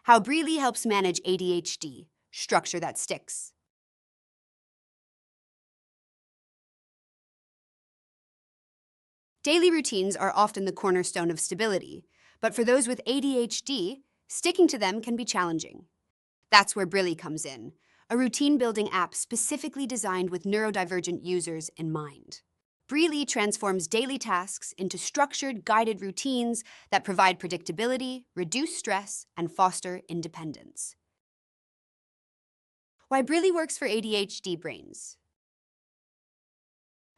How Brili helps manage ADHD, structure that sticks. Daily routines are often the cornerstone of stability, but for those with ADHD, sticking to them can be challenging. That's where Brili comes in, a routine-building app specifically designed with neurodivergent users in mind. Brili transforms daily tasks into structured, guided routines that provide predictability, reduce stress, and foster independence. Why Brili works for ADHD brains.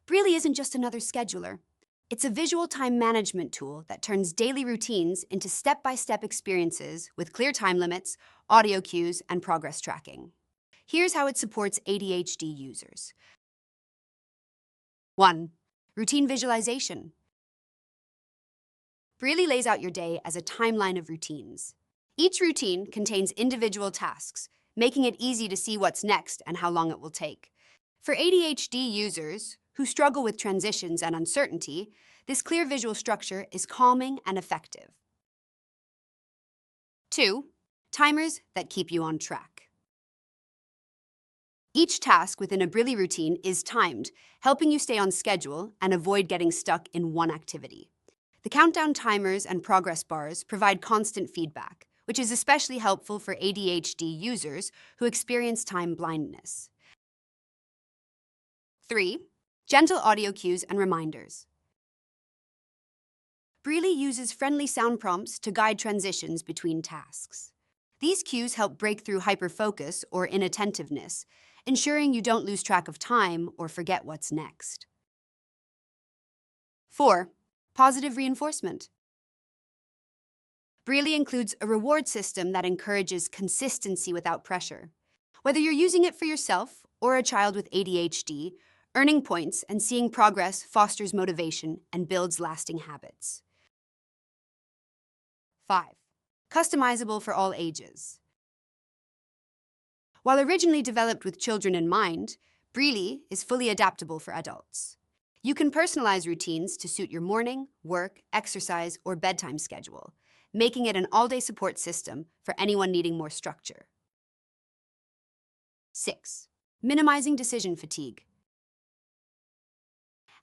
Brili isn't just another scheduler. It's a visual time management tool that turns daily routines into step-by-step experiences with clear time limits, audio cues, and progress tracking. Here's how it supports ADHD users. 1. Routine visualization. Brili lays out your day as a timeline of routines. Each routine contains individual tasks, making it easy to see what's next and how long it will take. For ADHD users who struggle with transitions and uncertainty, this clear visual structure is calming and effective. 2. Timers that keep you on track. Each task within a Brili routine is timed, helping you stay on schedule and avoid getting stuck in one activity. The countdown timers and progress bars provide constant feedback, which is especially helpful for ADHD users who experience time blindness. 3. Gentle audio cues and reminders. Brili uses friendly sound prompts to guide transitions between tasks. These cues help break through hyperfocus or inattentiveness, ensuring you don't lose track of time or forget what's next. 4. Positive reinforcement. Brili includes a reward system that encourages consistency without pressure. Whether you're using it for yourself or a child with ADHD, earning points and seeing progress fosters motivation and builds lasting habits. 5. Customizable for all ages. While originally developed with children in mind, Brili is fully adaptable for adults. You can personalize routines to suit your morning, work, exercise, or bedtime schedule, making it an all-day support system for anyone needing more structure. 6. Minimizing decision fatigue.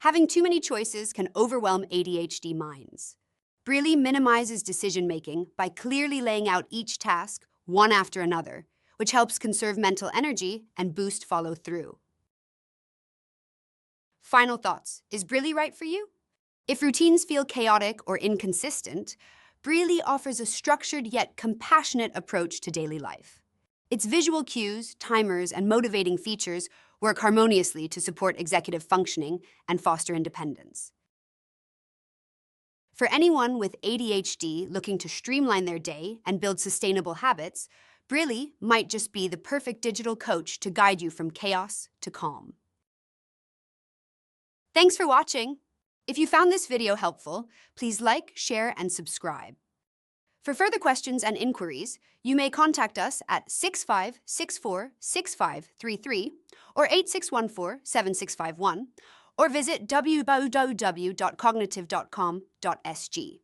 Having too many choices can overwhelm ADHD minds. Brili minimizes decision-making by clearly laying out each task one after another, which helps conserve mental energy and boost follow-through. Final thoughts. Is Brili right for you? If routines feel chaotic or inconsistent, Brili offers a structured yet compassionate approach to daily life. Its visual cues, timers, and motivating features work harmoniously to support executive functioning and foster independence. For anyone with ADHD looking to streamline their day and build sustainable habits, Brili might just be the perfect digital coach to guide you from chaos to calm. Thanks for watching. If you found this video helpful, please like, share, and subscribe. For further questions and inquiries, you may contact us at 6564-6533 or 8614-7651, or visit www.cognitive.com.sg.